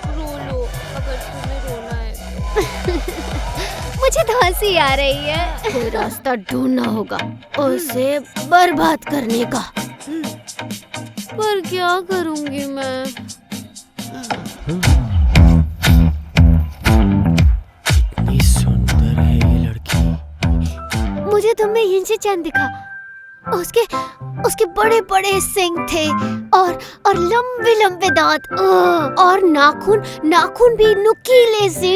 रो लो अगर तुम्हें रोना है। मुझे तो हंसी आ रही है। कोई रास्ता ढूंढना होगा उसे बर्बाद करने का। पर क्या करूंगी मैं? इतनी सुंदर है ये लड़की। मुझे तुम में यिनसे चैन दिखा। उसके बड़े बड़े सिंग थे और लंबे लंबे दांत और नाखून भी नुकीले से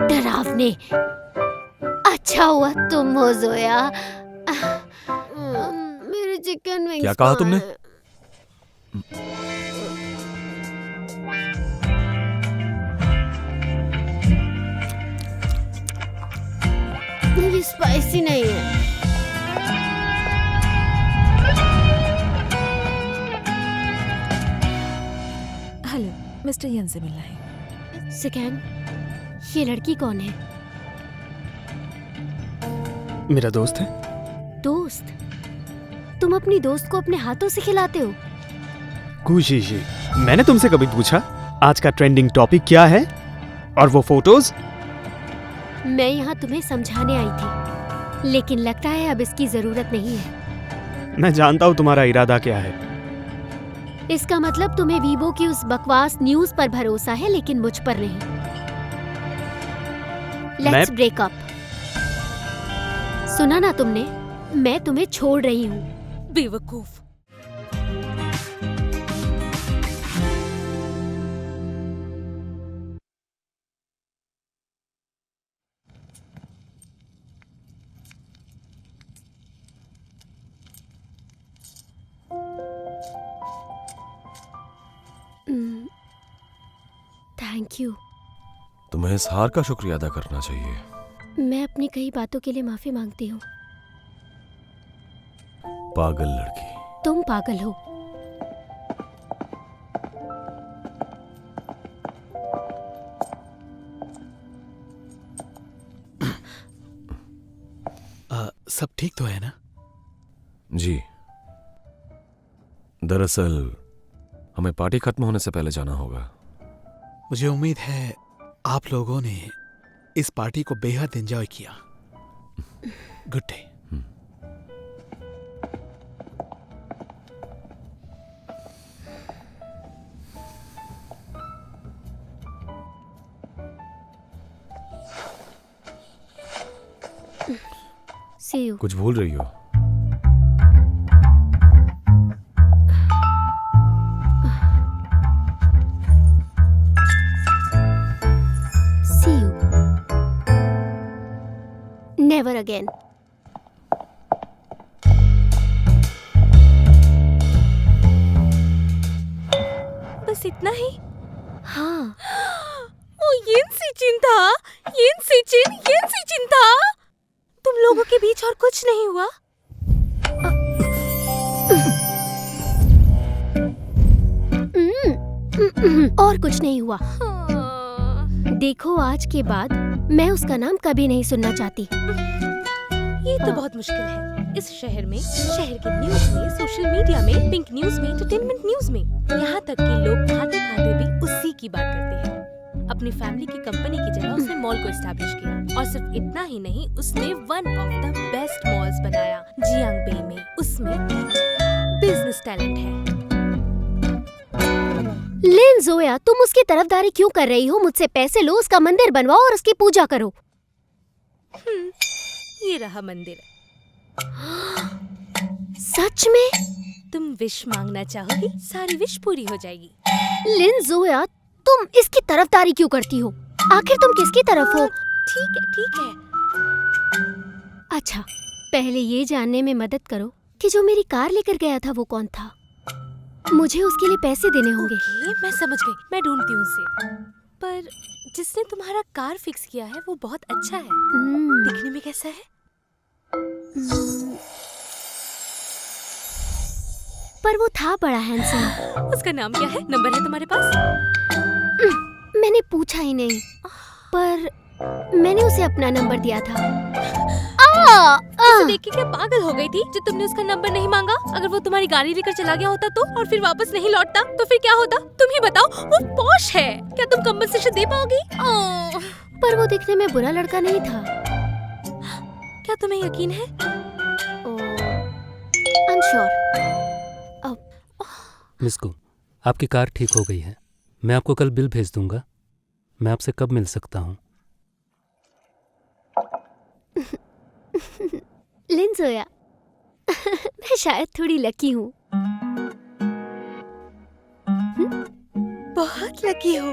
डरावने। अच्छा हुआ तुम हो जोया। मेरे चिकन विंग्स क्या कहा तुमने? ये स्पाइसी नहीं है। हेलो, मिस्टर यन से मिलना है। सिकैन, ये लड़की कौन है? मेरा दोस्त है। दोस्त? तुम अपनी दोस्त को अपने हाथों से खिलाते हो? कुशीशी, मैंने तुमसे कभी पूछा आज का ट्रेंडिंग टॉपिक क्या है? और वो फोटोज? मैं यहाँ तुम्हें समझाने आई थी, लेकिन लगता है अब इसकी जरूरत नहीं है। मैं जानता हूँ तुम्हारा इरादा क्या है। इसका मतलब तुम्हें वीबो की उस बकवास न्यूज पर भरोसा है, लेकिन मुझ पर नहीं। Let's break up. सुना ना तुमने? मैं तुम्हें छोड़ रही हूँ। बेवकूफ। Thank you. तुम्हें इस हार का शुक्रिया अदा करना चाहिए। मैं अपनी कई बातों के लिए माफी मांगती हूँ। पागल लड़की। तुम पागल हो। सब ठीक तो है ना? जी, दरअसल हमें पार्टी खत्म होने से पहले जाना होगा। मुझे उम्मीद है आप लोगों ने इस पार्टी को बेहद एंजॉय किया। Good day. See you. कुछ भूल रही हो? See you. Never again. बस इतना ही? हाँ। ओ यिन सीचिन था। तुम लोगों के बीच और कुछ नहीं हुआ? और कुछ नहीं हुआ। देखो, आज के बाद मैं उसका नाम कभी नहीं सुनना चाहती। ये तो बहुत मुश्किल है। इस शहर में, शहर के न्यूज में, सोशल मीडिया में, पिंक न्यूज में, एंटरटेनमेंट न्यूज में, यहाँ तक कि लोग खाते खाते भी उसी की बात करते हैं। अपनी फैमिली की कंपनी की जगह उसने मॉल को एस्टैब्लिश किया, और सिर्फ इतना ही नहीं, उसने one of the best malls बनाया जियांगबे में। उसमें बिजनेस टैलेंट है। लिन जोया, तुम उसकी तरफदारी क्यों कर रही हो? मुझसे पैसे लो, उसका मंदिर बनवाओ और उसकी पूजा करो। ये रहा मंदिर। सच में? तुम विश मांगना चाहोगी, सारी विश पूरी हो जाएगी। लिन जोया, तुम इसकी तरफदारी क्यों करती हो? आखिर तुम किसकी तरफ हो? ठीक है। अच्छा, पहले ये जानने में मदद करो कि जो मेरी कार लेकर गया था वो कौन था। मुझे उसके लिए पैसे देने होंगे। मैं समझ गई, मैं ढूंढती हूँ उसे। पर जिसने तुम्हारा कार फिक्स किया है वो बहुत अच्छा है। दिखने में कैसा है? पर वो था बड़ा हैंडसम। उसका नाम क्या है? नंबर है तुम्हारे पास? मैंने पूछा ही नहीं, पर मैंने उसे अपना नंबर दिया था। उसे देख के क्या पागल हो गई थी जो तुमने उसका नंबर नहीं मांगा? अगर वो तुम्हारी गाड़ी लेकर चला गया होता तो, और फिर वापस नहीं लौटता तो फिर क्या होता? तुम ही बताओ। वो पॉश है, क्या तुम कंपनसेशन दे पाओगी? ओह, पर वो दिखने में बुरा लड़का नहीं था। क्या तुम्हें यकीन है? I am sure. मिस को, आपकी कार ठीक हो गई है। मैं आपको कल बिल भेज दूंगा। मैं आपसे कब मिल सकता हूँ? लिन सोया। मैं शायद थोड़ी लकी हूँ। बहुत लकी हो।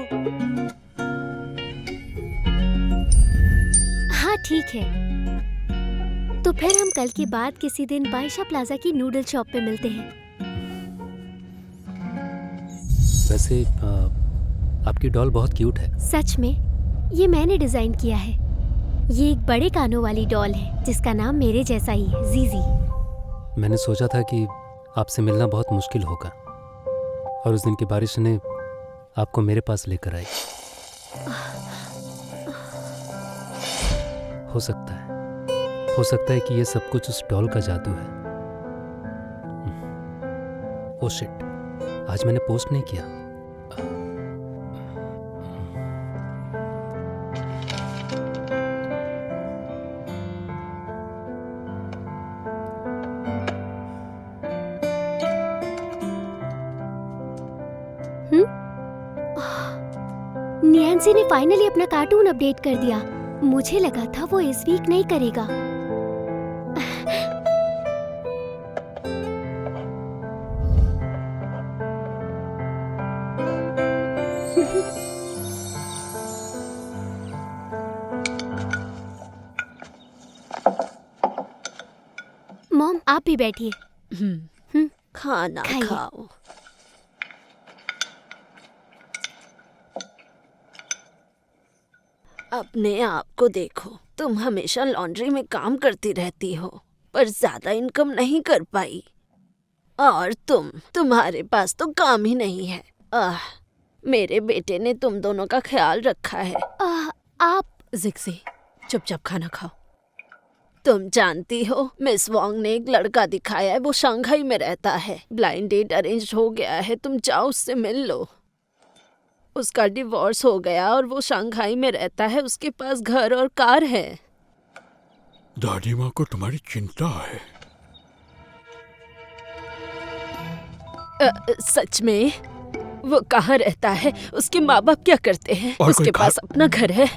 हाँ ठीक है, तो फिर हम कल के बाद किसी दिन बाइशा प्लाजा की नूडल शॉप पे मिलते हैं। वैसे आपकी डॉल बहुत क्यूट है। सच में, ये मैंने डिजाइन किया है। ये एक बड़े कानों वाली डॉल है जिसका नाम मेरे जैसा ही है, जीजी। मैंने सोचा था कि आपसे मिलना बहुत मुश्किल होगा, और उस दिन की बारिश ने आपको मेरे पास लेकर आई। हो सकता है कि ये सब कुछ उस डॉल का जादू है। ओह शिट, आज मैंने पोस्ट नहीं किया। नियांसी ने फाइनली अपना कार्टून अपडेट कर दिया। मुझे लगा था वो इस वीक नहीं करेगा। मॉम, आप भी बैठिए। खाना खाइए। खाओ। अपने आप को देखो, तुम हमेशा लॉन्ड्री में काम करती रहती हो पर ज्यादा इनकम नहीं कर पाई, और तुम्हारे पास तो काम ही नहीं है। मेरे बेटे ने तुम दोनों का ख्याल रखा है। आप जिक्सी, चुपचाप खाना खाओ। तुम जानती हो, मिस वोंग ने एक लड़का दिखाया है, वो शंघाई में रहता है। ब्लाइंड डेट अरेंज हो गया है, तुम जाओ उससे मिल लो। उसका डिवोर्स हो गया और वो शंघाई में रहता है, उसके पास घर और कार है। दादी माँ को तुम्हारी चिंता है। सच में? वो कहाँ रहता है? उसके माँ बाप क्या करते हैं? और उसके कोई पास अपना घर है?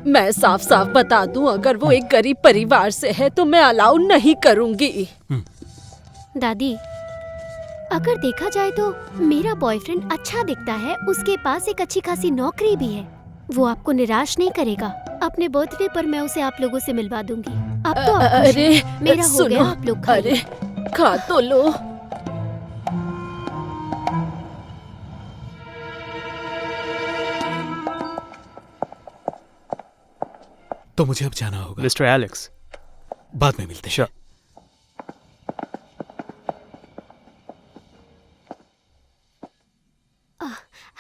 मैं साफ साफ बता दूं, अगर वो एक गरीब परिवार से है तो मैं अलाउ नहीं करूंगी। दादी, अगर देखा जाए तो मेरा बॉयफ्रेंड अच्छा दिखता है, उसके पास एक अच्छी खासी नौकरी भी है। वो आपको निराश नहीं करेगा। अपने बर्थडे पर मैं उसे आप लोगों से मिलवा दूंगी। अब तो आप खुश अरे हैं। मेरा हो सुनो, गया, आप लोग खाइए। अरे खा तो लो। तो मुझे अब जाना होगा। मिस्टर एलेक्स, बाद में मिलते हैं। Sure.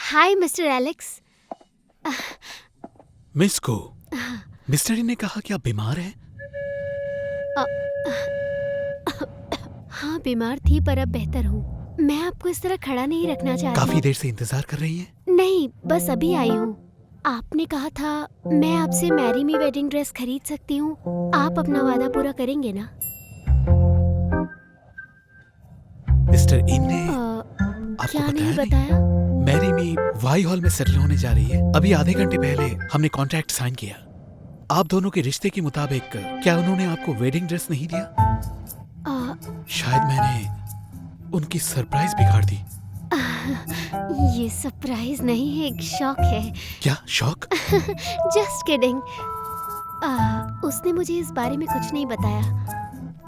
हाय मिस्टर एलेक्स। मिस को, मिस्टर ने कहा कि आप बीमार हैं। हाँ, बीमार थी पर अब बेहतर हूँ। मैं आपको इस तरह खड़ा नहीं रखना चाहती। काफी देर से इंतजार कर रही हैं। नहीं, बस अभी आई हूँ। आपने कहा था मैं आपसे मैरी मी वेडिंग ड्रेस खरीद सकती हूँ। आप अपना वादा पूरा करेंगे ना? मिस्टर इन ने आपको क्या नहीं बताया? बताया? मैरी मी वाई हॉल में सेटल होने जा रही है। अभी आधे घंटे पहले हमने कॉन्ट्रैक्ट साइन किया। आप दोनों के रिश्ते के मुताबिक क्या उन्होंने आपको वेडिंग ड्रेस नहीं दिया? शायद मैंने उनकी सरप्राइज बिगाड़ दी। ये सरप्राइज नहीं है, एक शॉक है। क्या शौक? Just kidding. उसने मुझे इस बारे में कुछ नहीं बताया।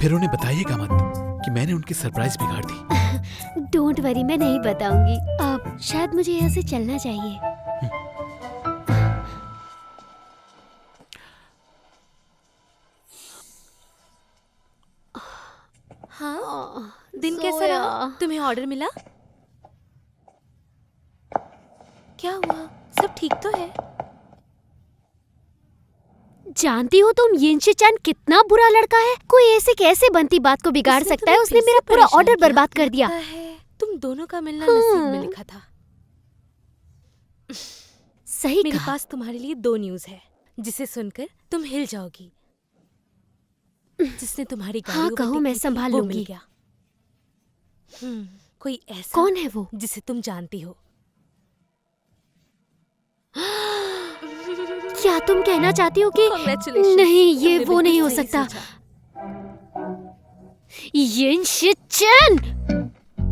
फिर उन्हें बताइएगा मत कि मैंने उनकी सरप्राइज बिगाड़ दी। डोंट वरी, मैं नहीं बताऊंगी। अब शायद मुझे यहाँ से चलना चाहिए। हाँ, दिन कैसा रहा? तुम्हें ऑर्डर मिला? क्या हुआ? सब ठीक तो है? जानती हो तुम यिनशी-चैन कितना बुरा लड़का है। कोई ऐसे कैसे बनती बात को बिगाड़ सकता है। उसने मेरा पूरा ऑर्डर बर्बाद कर दिया। तुम दोनों का मिलना नसीब में लिखा था। सही मेरे कहा। पास तुम्हारे लिए 2 न्यूज़ है जिसे सुनकर तुम हिल जाओगी। जिसने तुम्हारी गाड़ी हाँ, कहो, मैं संभाल वो लूंगी। मिल गया। कोई ऐसा कौन है वो? जिसे तुम जानती हो। क्या तुम कहना चाहती हो कि Congratulations, नहीं, ये तुमने वो नहीं हो बिल्कुल सही सकता। सोचा। यिनशी-चैन!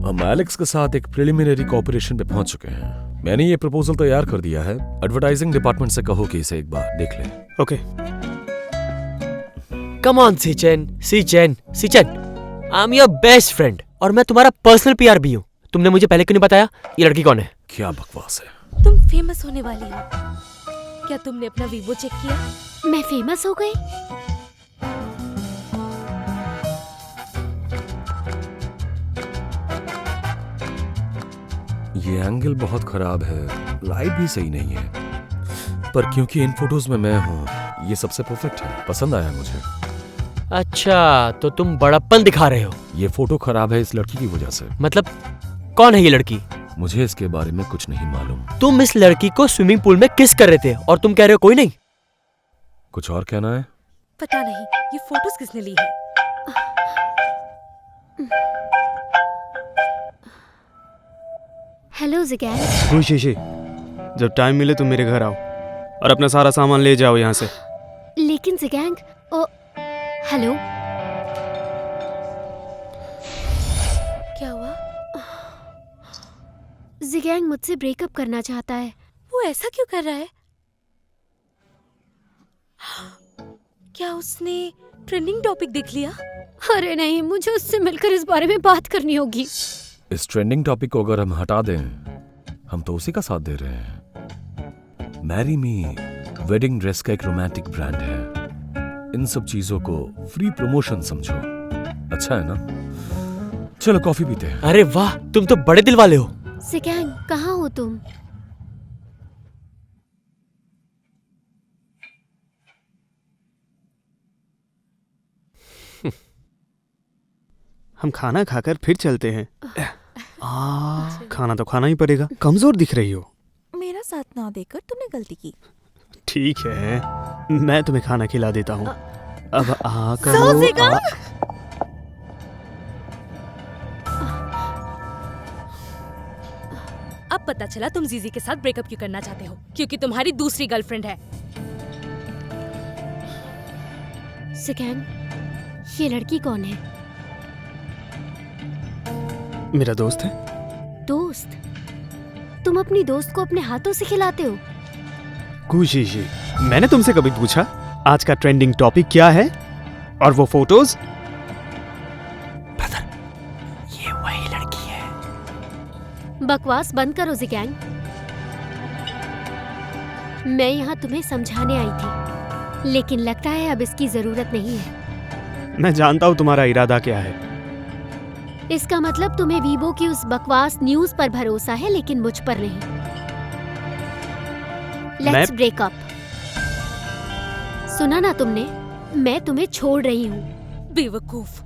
हम एलेक्स के साथ एक प्रिलिमिनरी कोऑपरेशन पे पहुंच चुके हैं। मैंने ये प्रपोजल तैयार कर दिया है। एडवर्टाइजिंग डिपार्टमेंट से कहो कि इसे एक बार देख लें। ओके। कम ऑन सीचेन, सीचेन, सीचेन। I am your best friend और मैं तुम्हारा पर्सनल पीआर भी हूँ। तुमने मुझे पहले क्यों नहीं बताया ये लड़की कौन है? क्या बकवास है। तुम फेमस होने वाली हो। क्या तुमने अपना वीवो चेक किया? मैं फेमस हो गई? ये एंगल बहुत खराब है, लाइट भी सही नहीं है, पर क्योंकि इन फोटोज में मैं हूँ ये सबसे परफेक्ट है। पसंद आया मुझे। अच्छा, तो तुम बड़प्पन दिखा रहे हो। ये फोटो खराब है इस लड़की की वजह से। मतलब कौन है ये लड़की? मुझे इसके बारे में कुछ नहीं मालूम। तुम इस लड़की को स्विमिंग पूल में किस कर रहे थे और तुम कह रहे हो कोई नहीं? कुछ और कहना है? पता नहीं ये फोटोज किसने ली है। हेलो ज़िगैंग। खुशी, जब टाइम मिले तुम मेरे घर आओ और अपना सारा सामान ले जाओ यहाँ से। लेकिन ज़िगैंग, हेलो। क्या हुआ? ज़िगैंग मुझसे ब्रेकअप करना चाहता है। वो ऐसा क्यों कर रहा है? क्या उसने ट्रेंडिंग टॉपिक देख लिया? अरे नहीं, मुझे उससे मिलकर इस बारे में बात करनी होगी। इस ट्रेंडिंग टॉपिक को अगर हम हटा दें, हम तो उसी का साथ दे रहे हैं। मैरी मी वेडिंग ड्रेस का एक रोमांटिक ब्रांड है। इन सब चीजों को फ्री प्रमोशन समझो। अच्छा है ना? चलो कॉफी पीते हैं। अरे वाह, तुम तो बड़े दिल वाले हो। ज़िगैंग, कहाँ हो तुम? हम खाना खाकर फिर चलते हैं। खाना तो खाना ही पड़ेगा। कमजोर दिख रही हो। मेरा साथ ना देकर तुमने गलती की। ठीक है, मैं तुम्हें खाना खिला देता हूँ। अब अब पता चला तुम जीजी के साथ ब्रेकअप क्यों करना चाहते हो। क्योंकि तुम्हारी दूसरी गर्लफ्रेंड है। ज़िगैंग, ये लड़की कौन है? मेरा दोस्त है। दोस्त? तुम अपनी दोस्त को अपने हाथों से खिलाते हो? खुशी, मैंने तुमसे कभी पूछा आज का ट्रेंडिंग टॉपिक क्या है? और वो फोटोज? ब्रदर, ये वही लड़की है। बकवास बंद करो ज़िगैंग। मैं यहाँ तुम्हें समझाने आई थी, लेकिन लगता है अब इसकी जरूरत नहीं है। मैं जानता हूँ तुम्हारा इरादा क्या है। इसका मतलब तुम्हें वीवो की उस बकवास न्यूज़ पर भरोसा है, लेकिन मुझ पर नहीं। Let's break up. सुना ना तुमने? मैं तुम्हें छोड़ रही हूँ। बेवकूफ।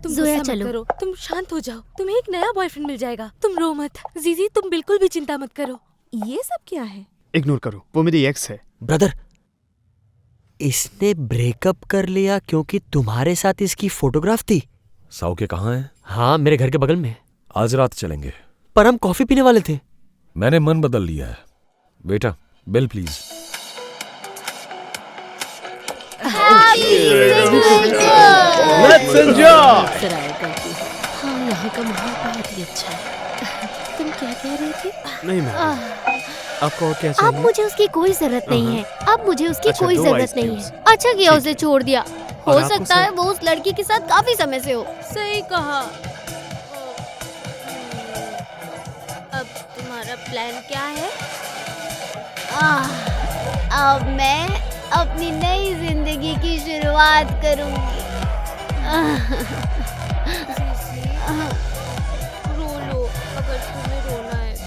तुम ज़ोया, गुस्सा मत चलो। करो। तुम शांत हो जाओ। तुम्हें एक नया बॉयफ्रेंड मिल जाएगा। तुम रो मत। जीजी, तुम बिल्कुल भी चिंता मत करो। ये सब क्या है? इग्नोर करो, वो मेरी एक्स है। ब्रदर, इसने ब्रेकअप कर लिया क्योंकि तुम्हारे साथ इसकी फोटोग्राफ थी। साउ के कहाँ हैं? हाँ, मेरे घर के बगल में। आज रात चलेंगे। पर हम कॉफी पीने वाले थे। मैंने मन बदल लिया है। बेटा, बिल प्लीज। Let's enjoy. हाँ, यहाँ का माहौल बहुत ही अच्छा है। तुम क्या कह रहे थे? नहीं मैं आपको और क्या अब चाहिए? मुझे उसकी कोई जरूरत नहीं है। अब मुझे उसकी अच्छा, कोई 2 जरूरत आइस नहीं क्यूब्स। है। अच्छा किया उसे छोड़ दिया। हो और आपको सकता है वो उस लड़की के साथ काफी समय से हो। सही कहा। अब तुम्हारा प्लान क्या है? अब मैं अपनी नई जिंदगी की शुरुआत करूंगी। रो लो अगर तुम्हें रोना है तो।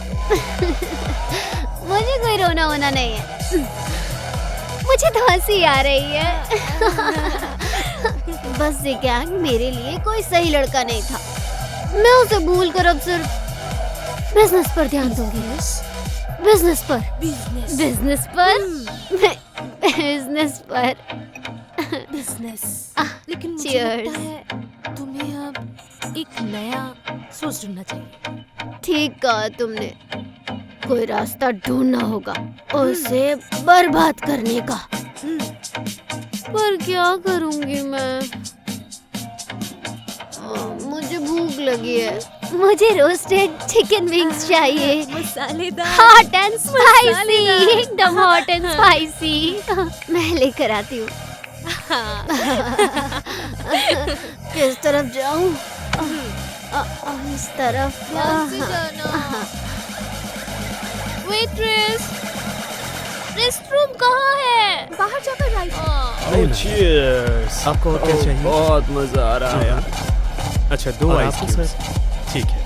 मुझे कोई रोना होना नहीं है। मुझे तो हंसी आ रही है। बस ये गैंग मेरे लिए कोई सही लड़का नहीं था। मैं उसे भूलकर अब सिर्फ बिजनेस पर ध्यान दूंगी। बिजनेस पर, बिजनेस पर, बिजनेस पर, बिजनेस। लेकिन मुझे Cheers. लगता है तुम्हें अब एक नया सोच ढूंढना चाहिए। ठीक कहा तुमने। कोई रास्ता ढूंढना होगा उसे बर्बाद करने का। पर क्या करूंगी मैं? मुझे भूख लगी है। मुझे रोस्टेड चिकन विंग्स चाहिए, मसालेदार, हॉट एंड स्पाइसी, एकदम हॉट एंड स्पाइसी। मैं लेकर आती हूँ। किस तरफ जाऊँ? इस तरफ। वेट्रेस, रेस्टरूम कहाँ है? बाहर जाकर राइट। आपको और क्या चाहिए? बहुत मजा आ रहा है यार। अच्छा, 2 और आइस आपको, क्यूब्स। ठीक है।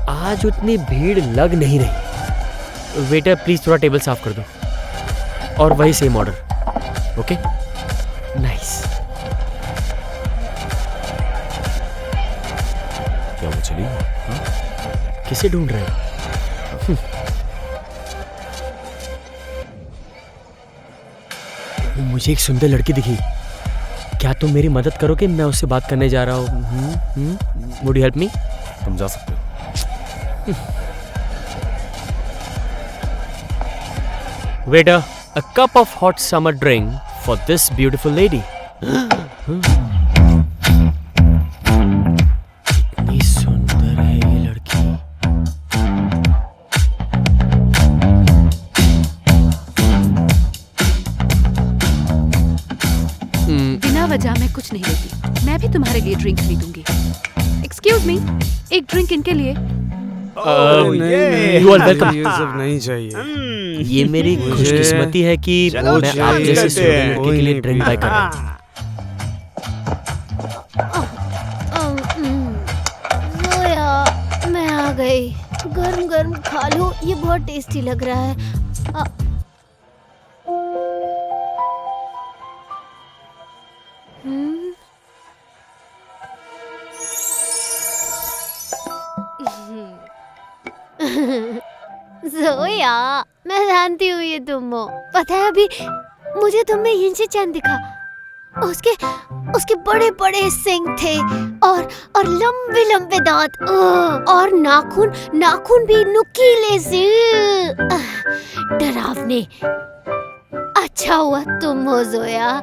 आज उतनी भीड़ लग नहीं रही। वेटर प्लीज थोड़ा टेबल साफ कर दो, और वही सेम ऑर्डर। Okay, nice. क्या वो चली? किसे ढूंढ रहे हो? मुझे एक सुंदर लड़की दिखी। क्या तुम मेरी मदद करोगे? मैं उससे बात करने जा रहा हूँ। Would you help me? तुम जा सकते हो। Waiter, a cup of hot summer drink for this beautiful lady. कितनी सुंदर है ये लड़की। बिना वजह मैं कुछ नहीं लेती। मैं भी तुम्हारे लिए ड्रिंक खरीदूंगी। एक्सक्यूज मी, एक ड्रिंक इनके लिए। You are welcome. ये सब नहीं चाहिए। ये मेरी खुशकिस्मती है कि मैं आप जैसे सुंदर लड़के के लिए ड्रिंक बाय कर रहा हूँ। जोया, मैं आ गई। गरम गरम खा लो, ये बहुत टेस्टी लग रहा है। जोया, मैं जानती हूँ ये तुम हो। पता है अभी मुझे तुम में यिंची चैन दिखा। उसके बड़े बड़े सींग थे और लंबे लंबे दांत और नाखून भी नुकीले से डरावने। अच्छा हुआ तुम हो जोया।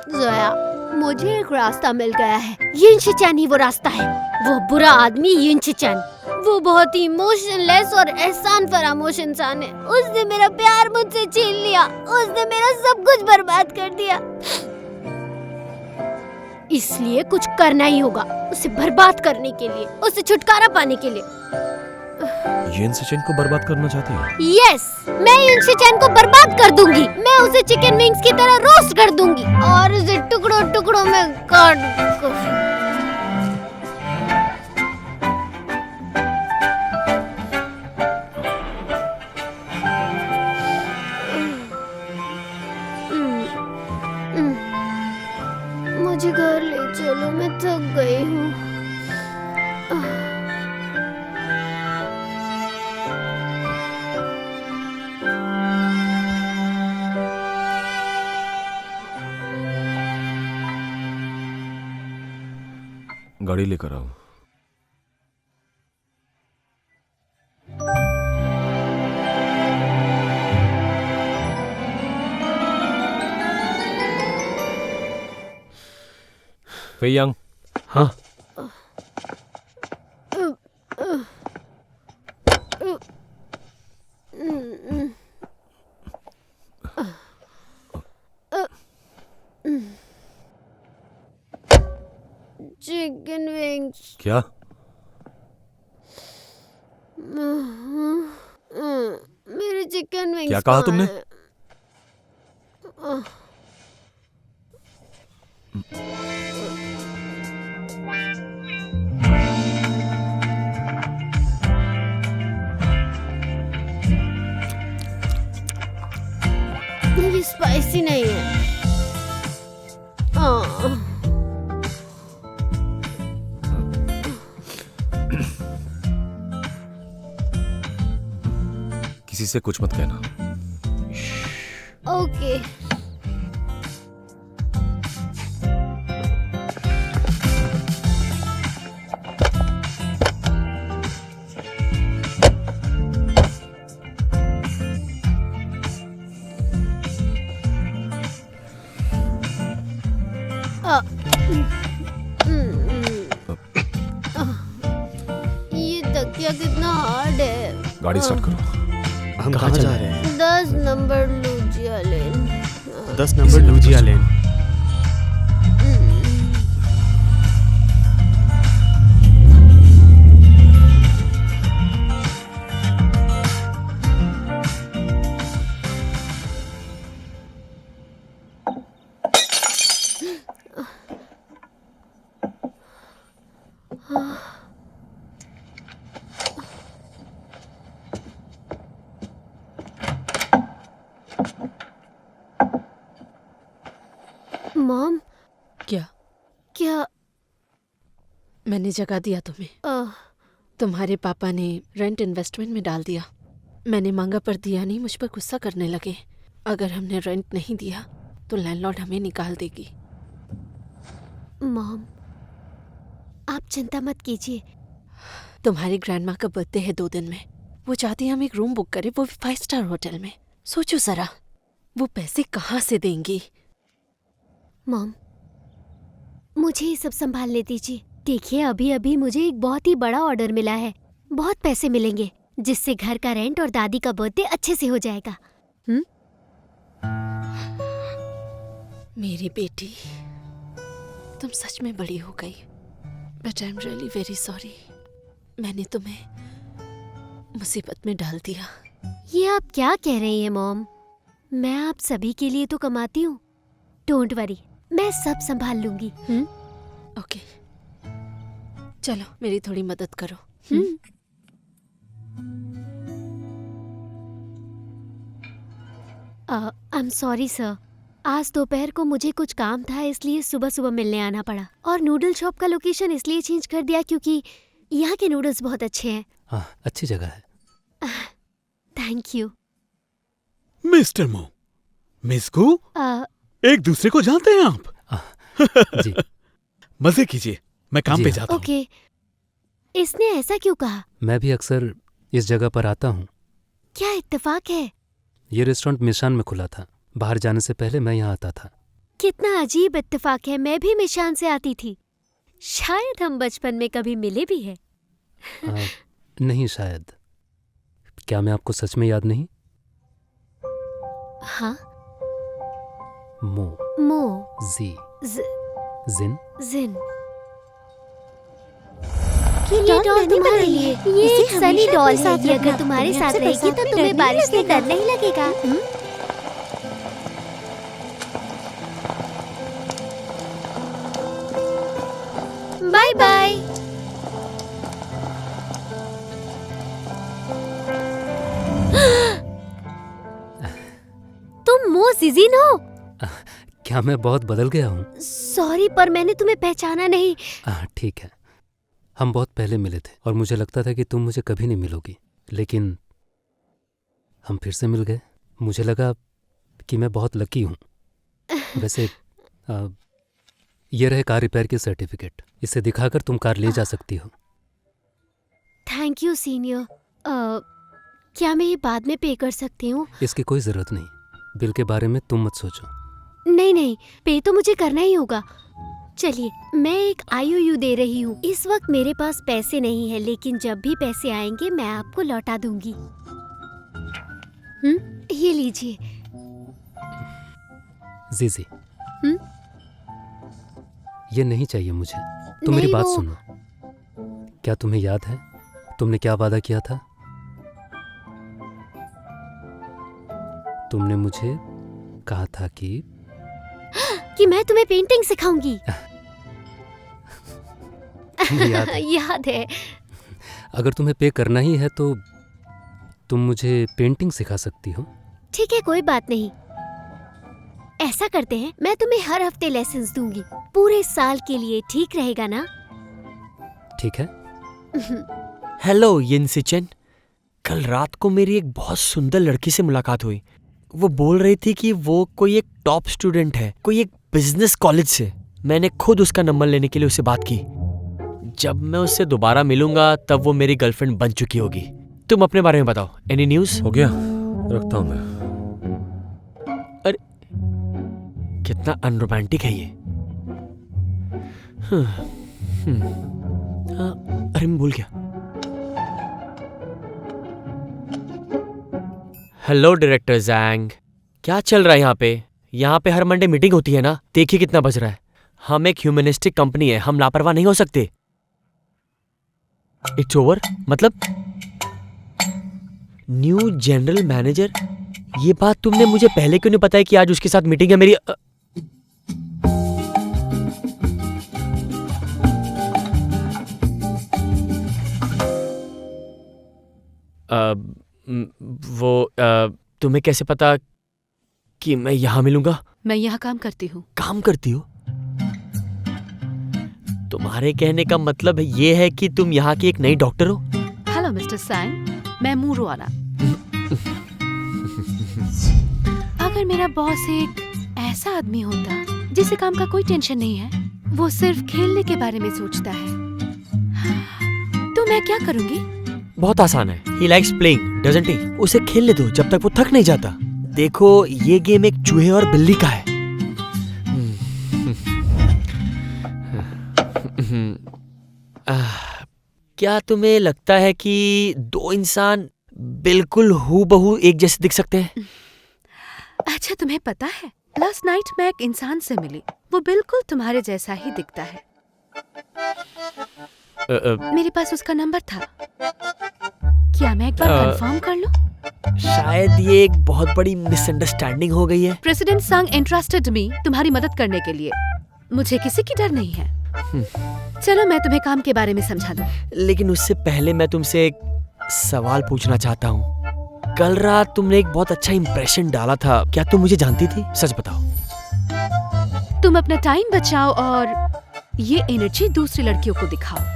जोया, मुझे एक रास्ता मिल गया है। यिंची चैन ही वो रास्ता है। वो बुरा आदमी यिंची चैन, वो बहुत ही इमोशनलेस और एहसान फरामोश इंसान है। उसने मेरा प्यार मुझसे छीन लिया। उसने मेरा सब कुछ बर्बाद कर दिया। इसलिए कुछ करना ही होगा उसे बर्बाद करने के लिए, उसे छुटकारा पाने के लिए। यिंची चैन को बर्बाद करना चाहती है? यस, मैं यिंची चैन को बर्बाद कर दूंगी। मैं उसे चिकन विंग्स की तरह रोस्ट कर दूंगी और उसे टुकड़ों टुकड़ों में काट कर। मुझे घर ले चलो, मैं थक गई हूँ। गाड़ी लेकर आओ। फेयांग। हाँ, चिकन विंग्स। क्या? मेरे चिकन विंग्स। क्या कहा तुमने? से कुछ मत कहना। ओके। ये तकिया कितना हार्ड है। गाड़ी स्टार्ट करो। हम कहाँ जा रहे हैं? 10 नंबर लुजिया लेन। 10 नंबर लुजिया लेन। मॉम, क्या? क्या मैंने जगा दिया तुम्हें? तुम्हारे पापा ने रेंट इन्वेस्टमेंट में डाल दिया। मैंने मांगा पर दिया नहीं, मुझ पर गुस्सा करने लगे। अगर हमने रेंट नहीं दिया तो लैंडलॉर्ड हमें निकाल देगी। मॉम, आप चिंता मत कीजिए। तुम्हारी ग्रैंडमा का बर्थडे है 2 दिन में। वो चाहती है हम एक रूम बुक करें, वो भी 5 स्टार होटल में। सोचो जरा, वो पैसे कहाँ से देंगी? मॉम, मुझे ये सब संभालने दीजिए। देखिए, अभी अभी मुझे एक बहुत ही बड़ा ऑर्डर मिला है। बहुत पैसे मिलेंगे, जिससे घर का रेंट और दादी का बर्थडे अच्छे से हो जाएगा। मेरी बेटी, तुम सच में बड़ी हो गई। But I am really very sorry. मैंने तुम्हें मुसीबत में डाल दिया। ये आप क्या कह रही हैं मॉम? मैं आप सभी के लिए तो कमाती हूँ। डोंट वरी, मैं सब संभाल लूंगी। ओके, चलो मेरी थोड़ी मदद करो। आई एम सॉरी सर, आज दोपहर को मुझे कुछ काम था, इसलिए सुबह सुबह मिलने आना पड़ा। और नूडल शॉप का लोकेशन इसलिए चेंज कर दिया क्योंकि यहाँ के नूडल्स बहुत अच्छे हैं। हाँ, अच्छी जगह है। Thank you. मिस्टर मो, मिस को एक दूसरे को जानते हैं आप? जी। मजे कीजिए, मैं काम जी पे हाँ। जाता हूँ। ओके, इसने ऐसा क्यों कहा? मैं भी अक्सर इस जगह पर आता हूँ। क्या इत्तेफाक है? ये रेस्टोरेंट मिशान में खुला था। बाहर जाने से पहले मैं यहाँ आता था। कितना अजीब इत्तेफाक है, मैं भी मिशान से आती थी। शायद हम बचपन में कभी मिले भी हैं। नहीं शायद। क्या मैं आपको सच में याद नहीं? हाँ। मो जी जिन जिन। ये डॉल तुम्हारे लिए। ये एक सनी डॉल है। ये अगर तुम्हारे साथ रहेगी तो तुम्हें बारिश से डर नहीं लगेगा। Bye bye. तुम मो जिजिन हो? क्या मैं बहुत बदल गया हूँ? सॉरी, पर मैंने तुम्हें पहचाना नहीं। ठीक है, हम बहुत पहले मिले थे और मुझे लगता था कि तुम मुझे कभी नहीं मिलोगी, लेकिन हम फिर से मिल गए। मुझे लगा कि मैं बहुत लकी हूँ। वैसे ये रहे कार रिपेयर की सर्टिफिकेट। इसे दिखाकर तुम कार ले जा सकती हो। Thank you senior. क्या मैं ये बाद में पे कर सकती हूँ? इसकी कोई जरूरत नहीं। बिल के बारे में तुम मत सोचो। नहीं नहीं, पे तो मुझे करना ही होगा। चलिए, मैं एक IOU दे रही हूँ। इस वक्त मेरे पास पैसे नहीं है, लेकिन जब भी पैसे आएंगे मैं आपको लौटा दूंगी। ये लीजिए। जीजी, ये नहीं चाहिए मुझे। तुम मेरी बात सुनो। क्या तुम्हें याद है तुमने क्या वादा किया था? तुमने मुझे कहा था कि मैं तुम्हें पेंटिंग सिखाऊंगी। याद है? याद है। अगर तुम्हें पे करना ही है तो तुम मुझे पेंटिंग सिखा सकती हो। ठीक है, कोई बात नहीं। ऐसा करते हैं, मैं तुम्हें हर हफ्ते लेसन्स दूंगी, पूरे साल के लिए। ठीक रहेगा ना? ठीक है। हेलो यिनसिचन, कल रात को मेरी एक बहुत सुंदर लड़की से मुलाकात हुई। वो बोल रही थी कि वो कोई एक टॉप स्टूडेंट है, कोई एक बिजनेस कॉलेज से। मैंने खुद उसका नंबर लेने के लिए उससे बात की। जब मैं उससे दोबारा मिलूंगा तब वो मेरी गर्लफ्रेंड बन चुकी होगी। तुम अपने बारे में बताओ, एनी न्यूज़? हो गया, रखता हूं मैं। अरे कितना अनरोमांटिक है ये। हाँ, अरे मैं भूल गया। हेलो डायरेक्टर जैंग, क्या चल रहा है यहाँ पे? यहाँ पे हर मंडे मीटिंग होती है ना? देखिए कितना बज रहा है। हम एक ह्यूमनिस्टिक कंपनी है, हम लापरवाह नहीं हो सकते। इट्स ओवर मतलब? New general manager? ये बात तुमने मुझे पहले क्यों नहीं बताया कि आज उसके साथ मीटिंग है मेरी? तुम्हें कैसे पता कि मैं यहाँ मिलूंगा? मैं यहाँ काम करती हूँ। काम करती हो? तुम्हारे कहने का मतलब ये है कि तुम यहाँ की एक नई डॉक्टर हो? हेलो मिस्टर सैंग, मैं मूरुआना। अगर मेरा बॉस एक ऐसा आदमी होता जिसे काम का कोई टेंशन नहीं है, वो सिर्फ खेलने के बारे में सोचता है, तो मैं क्या करूँगी? बहुत आसान है। He likes playing, doesn't he? उसे खेलने दो जब तक वो थक नहीं जाता। देखो, ये गेम एक चूहे और बिल्ली का है। क्या तुम्हें लगता है कि दो इंसान बिल्कुल हूबहू एक जैसे दिख सकते हैं? अच्छा, तुम्हें पता है, लास्ट नाइट मैं एक इंसान से मिली, वो बिल्कुल तुम्हारे जैसा ही दिखता है। मेरे पास उसका नंबर था। क्या मैं एक बार कंफर्म कर लूं? शायद ये एक बहुत बड़ी मिसअंडरस्टैंडिंग हो गई है। प्रेसिडेंट संग इंटरेस्टेड मी तुम्हारी मदद करने के लिए। मुझे किसी की डर नहीं है। चलो मैं तुम्हें काम के बारे में समझा दूं। लेकिन उससे पहले मैं तुमसे एक सवाल पूछना चाहता हूँ। कल रात तुमने एक बहुत अच्छा इंप्रेशन डाला था, क्या तुम मुझे जानती थी? सच बताओ। तुम अपना टाइम बचाओ और ये एनर्जी दूसरी लड़कियों को दिखाओ।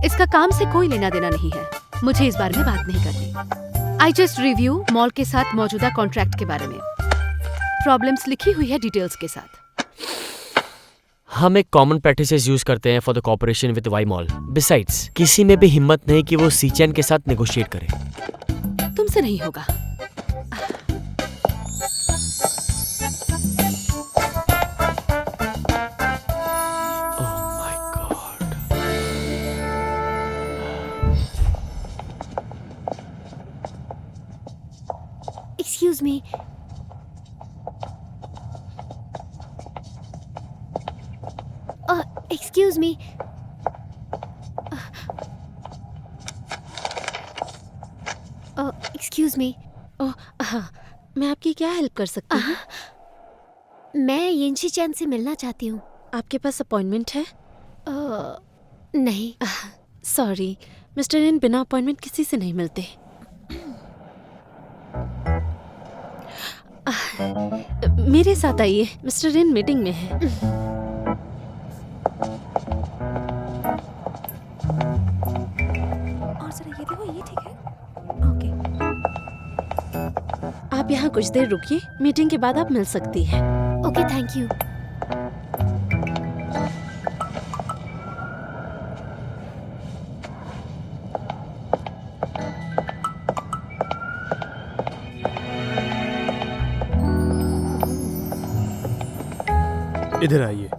इसका काम से कोई लेना देना नहीं है। मुझे इस बारे में बात नहीं करनी। आई जस्ट रिव्यू मॉल के साथ मौजूदा कॉन्ट्रैक्ट के बारे में। प्रॉब्लम्स लिखी हुई है डिटेल्स के साथ। हम एक कॉमन प्रैक्टिसेस यूज करते हैं for the cooperation with Y mall. Besides, किसी में भी हिम्मत नहीं कि वो सीचैन के साथ नेगोशिएट करे। तुमसे नहीं होगा। Excuse me. Excuse me. Excuse me. हाँ, मैं आपकी क्या हेल्प कर सकती हूँ? मैं यिंशी चैन से मिलना चाहती हूँ। आपके पास अपॉइंटमेंट है? नहीं। सॉरी, मिस्टर रिन बिना अपॉइंटमेंट किसी से नहीं मिलते। मेरे साथ आइए, मिस्टर रिन मीटिंग में है। और जरा ये देखो, ये ठीक है? ओके। आप यहाँ कुछ देर रुकिए, मीटिंग के बाद आप मिल सकती हैं। Okay, thank you. इधर आइए।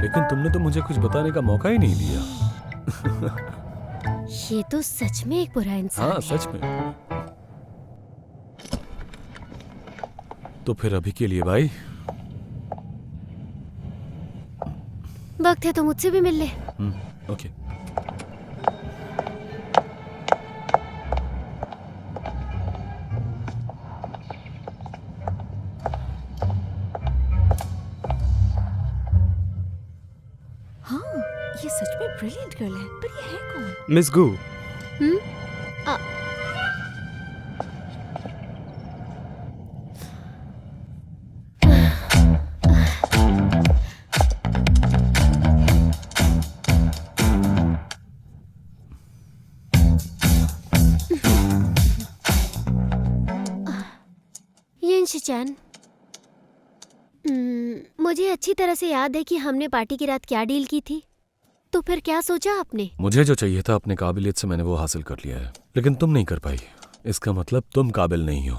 लेकिन तुमने तो मुझे कुछ बताने का मौका ही नहीं दिया। ये तो सच में एक बुरा इंसान हाँ, है। सच में। तो फिर अभी के लिए भाई। वक्त है तो मुझसे भी मिल ले। ओके। ये सच में ब्रिलियंट गर्ल है, पर ये है कौन? मिस गू, शिचैन, मुझे अच्छी तरह से याद है कि हमने पार्टी की रात क्या डील की थी। तो फिर क्या सोचा आपने? मुझे जो चाहिए था अपने काबिलियत से मैंने वो हासिल कर लिया है, लेकिन तुम नहीं कर पाई। इसका मतलब तुम काबिल नहीं हो।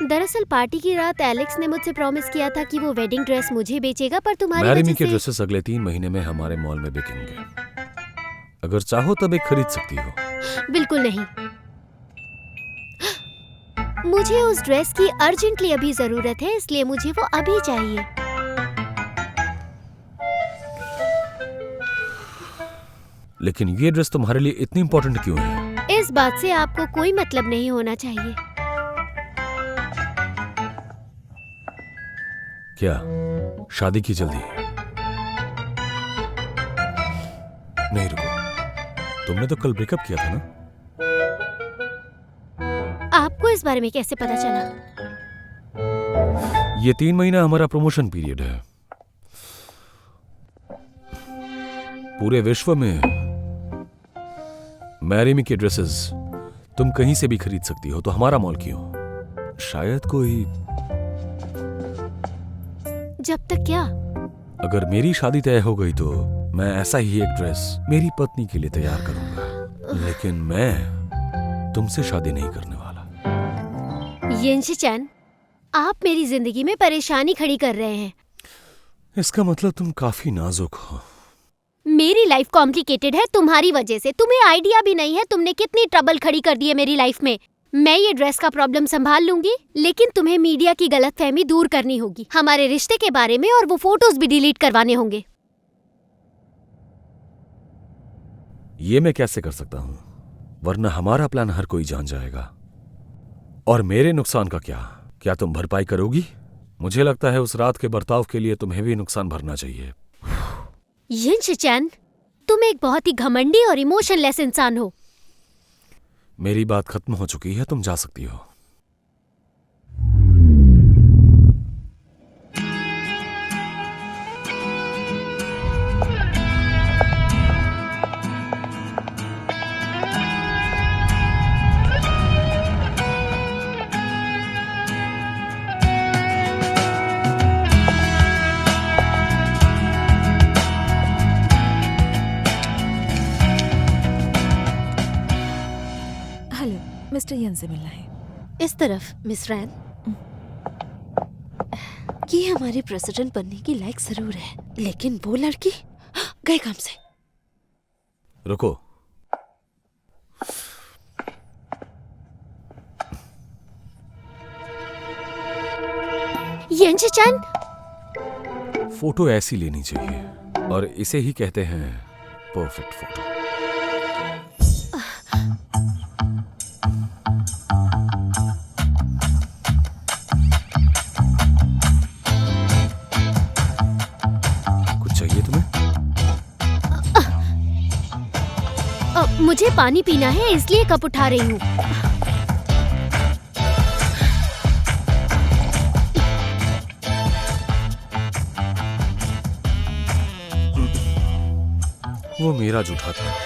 दरअसल पार्टी की रात एलेक्स ने मुझसे प्रॉमिस किया था कि वो वेडिंग ड्रेस मुझे बेचेगा, पर तुम्हारी मैरी वजह मी के से ड्रेसेस अगले 3 महीने में हमारे मॉल में बिकेंगे। अगर चाहो तब एक खरीद सकती हो। बिल्कुल नहीं। मुझे उस ड्रेस की अर्जेंटली अभी जरूरत है, इसलिए मुझे वो अभी चाहिए। लेकिन ये ड्रेस तुम्हारे लिए इतनी इंपॉर्टेंट क्यों है? इस बात से आपको कोई मतलब नहीं होना चाहिए। क्या शादी की जल्दी? नहीं रुको, तुमने तो कल ब्रेकअप किया था ना? आपको इस बारे में कैसे पता चला? ये 3 महीना हमारा प्रमोशन पीरियड है। पूरे विश्व में मैरी मी के ड्रेसेस तुम कहीं से भी खरीद सकती हो, तो हमारा मॉल क्यों? शायद कोई... जब तक क्या? अगर मेरी शादी तय हो गई तो मैं ऐसा ही एक ड्रेस मेरी पत्नी के लिए तैयार करूंगा, लेकिन मैं तुमसे शादी नहीं करने वाला। यिनशिचैन, आप मेरी जिंदगी में परेशानी खड़ी कर रहे हैं। इसका मतलब तुम काफी नाजुक हो। मेरी लाइफ कॉम्प्लिकेटेड है तुम्हारी वजह से। तुम्हें आइडिया भी नहीं है तुमने कितनी ट्रबल खड़ी कर दी है मेरी लाइफ में। मैं ये ड्रेस का प्रॉब्लम संभाल लूंगी, लेकिन तुम्हें मीडिया की गलतफहमी दूर करनी होगी हमारे रिश्ते के बारे में, और वो फोटोज भी डिलीट करवाने होंगे। ये मैं कैसे कर सकता हूं? वरना हमारा प्लान हर कोई जान जाएगा। और मेरे नुकसान का क्या तुम भरपाई करोगी? मुझे लगता है उस रात के बर्ताव के लिए तुम्हें भी नुकसान भरना चाहिए। यिनशिचैन, तुम एक बहुत ही घमंडी और इमोशनलेस इंसान हो। मेरी बात खत्म हो चुकी है, तुम जा सकती हो। मिस्टर यन से मिलना है। इस तरफ मिस रैन। ये हमारी प्रेसिडेंट बनने की लायक जरूर है, लेकिन वो लड़की गए काम से। रुको, यिनशिचैन, फोटो ऐसी लेनी चाहिए, और इसे ही कहते हैं परफेक्ट फोटो। मुझे पानी पीना है, इसलिए कप उठा रही हूँ। वो मेरा जूठा था।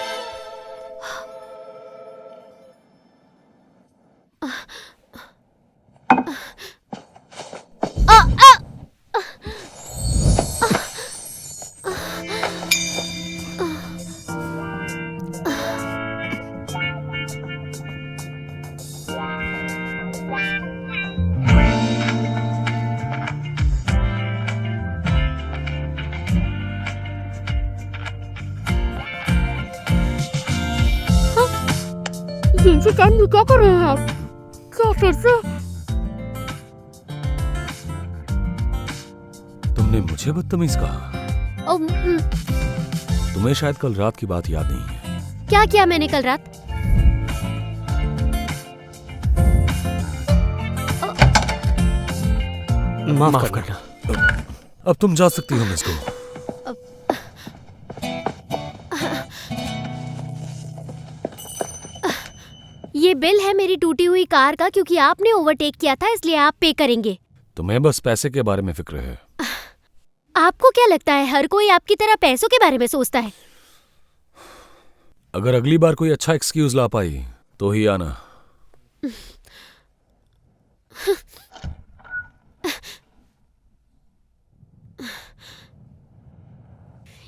यिनशिचैन, क्या कर रहे हैं आप? क्या फिर से? तुमने मुझे बदतमीज कहा। तुम्हें शायद कल रात की बात याद नहीं है। क्या किया मैंने कल रात? माफ करना। अब तुम जा सकती हो मिस को। ये बिल है मेरी टूटी हुई कार का, क्योंकि आपने ओवरटेक किया था, इसलिए आप पे करेंगे। तुम्हें बस पैसे के बारे में फिक्र है। आपको क्या लगता है हर कोई आपकी तरह पैसों के बारे में सोचता है? अगर अगली बार कोई अच्छा एक्सक्यूज ला पाई तो ही आना।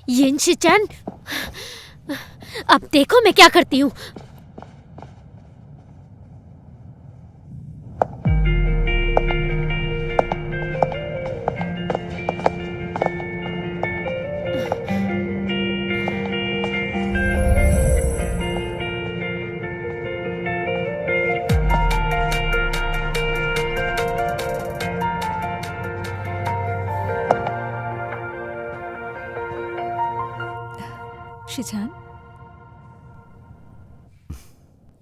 यिनशिचन, अब देखो मैं क्या करती हूँ। शिजान,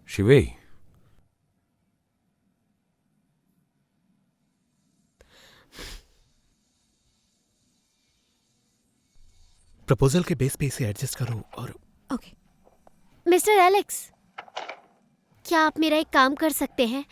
शिवे, प्रपोजल के बेस पे इसे एडजस्ट करो और ओके। मिस्टर एलेक्स, क्या आप मेरा एक काम कर सकते हैं?